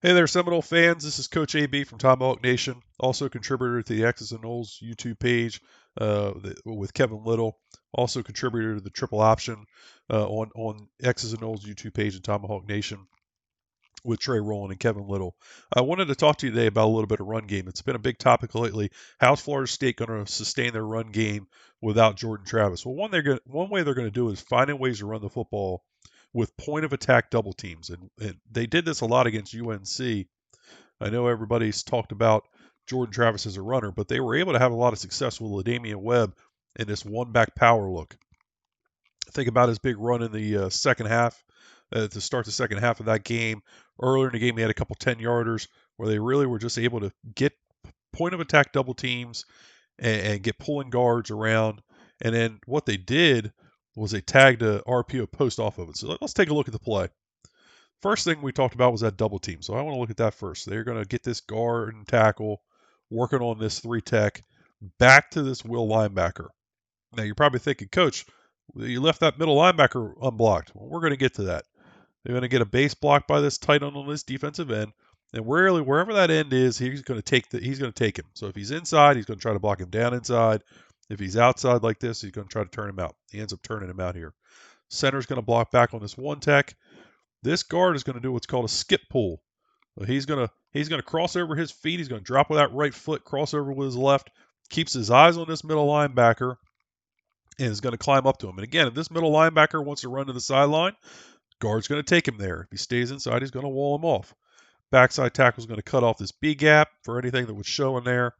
Hey there, Seminole fans. This is Coach AB from Tomahawk Nation, also contributor to the X's and O's YouTube page with Kevin Little, also contributor to the Triple Option on X's and O's YouTube page and Tomahawk Nation with Trey Rowland and Kevin Little. I wanted to talk to you today about a little bit of run game. It's been a big topic lately. How's Florida State going to sustain their run game without Jordan Travis? Well, one way they're going to do is finding ways to run the football with point of attack double teams, and they did this a lot against UNC. I know everybody's talked about Jordan Travis as a runner, but they were able to have a lot of success with LaDamian Webb in this one back power look. Think about his big run in the second half to start the second half of that game. Earlier in the game, he had a couple 10-yarders where they really were just able to get point of attack double teams and get pulling guards around. And then what they did was they tagged a RPO post off of it. So let's take a look at the play. First thing we talked about was that double team. So I want to look at that first. They're going to get this guard and tackle, working on this 3-tech, back to this will linebacker. Now you're probably thinking, Coach, you left that middle linebacker unblocked. Well, we're going to get to that. They're going to get a base block by this tight end on this defensive end, and wherever that end is, he's going to take him. So if he's inside, he's going to try to block him down inside. If he's outside like this, he's going to try to turn him out. He ends up turning him out here. Center's going to block back on this 1-tech. This guard is going to do what's called a skip pull. So he's going to cross over his feet. He's going to drop with that right foot, cross over with his left, keeps his eyes on this middle linebacker, and is going to climb up to him. And again, if this middle linebacker wants to run to the sideline, guard's going to take him there. If he stays inside, he's going to wall him off. Backside tackle is going to cut off this B gap for anything that would show in there.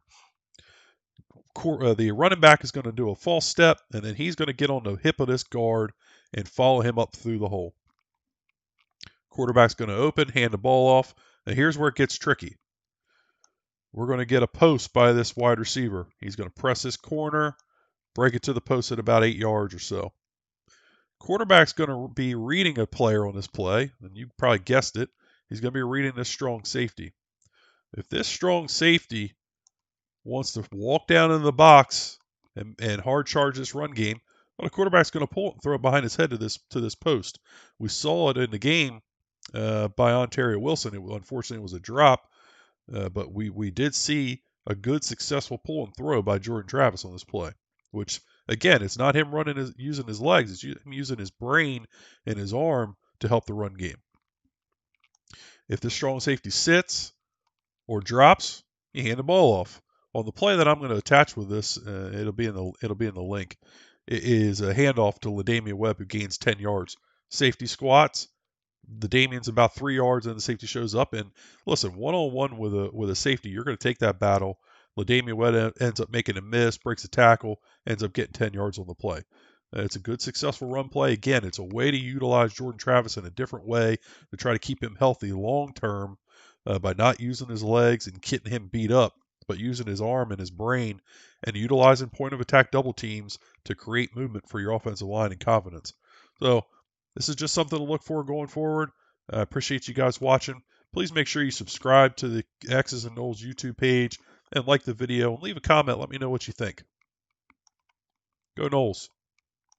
The running back is going to do a false step, and then he's going to get on the hip of this guard and follow him up through the hole. Quarterback's going to open, hand the ball off. Now here's where it gets tricky. We're going to get a post by this wide receiver. He's going to press this corner, break it to the post at about 8 yards or so. Quarterback's going to be reading a player on this play, and you probably guessed it. He's going to be reading this strong safety. If this strong safety wants to walk down in the box and hard charge this run game, well, the quarterback's going to pull it and throw it behind his head to this post. We saw it in the game by Ontario Wilson. Unfortunately, it was a drop, but we did see a good, successful pull and throw by Jordan Travis on this play, which, again, it's not him using his legs. It's him using his brain and his arm to help the run game. If the strong safety sits or drops, you hand the ball off. On the play that I'm going to attach with this, it'll be in the link. It is a handoff to LaDamian Webb, who gains 10 yards. Safety squats. The Damian's about 3 yards, and the safety shows up. And listen, one-on-one with a safety, you're going to take that battle. LaDamian Webb ends up making a miss, breaks a tackle, ends up getting 10 yards on the play. It's a good, successful run play. Again, it's a way to utilize Jordan Travis in a different way to try to keep him healthy long term by not using his legs and getting him beat up, but using his arm and his brain and utilizing point of attack double teams to create movement for your offensive line and confidence. So this is just something to look for going forward. I appreciate you guys watching. Please make sure you subscribe to the X's and O's YouTube page and like the video and leave a comment. Let me know what you think. Go Noles.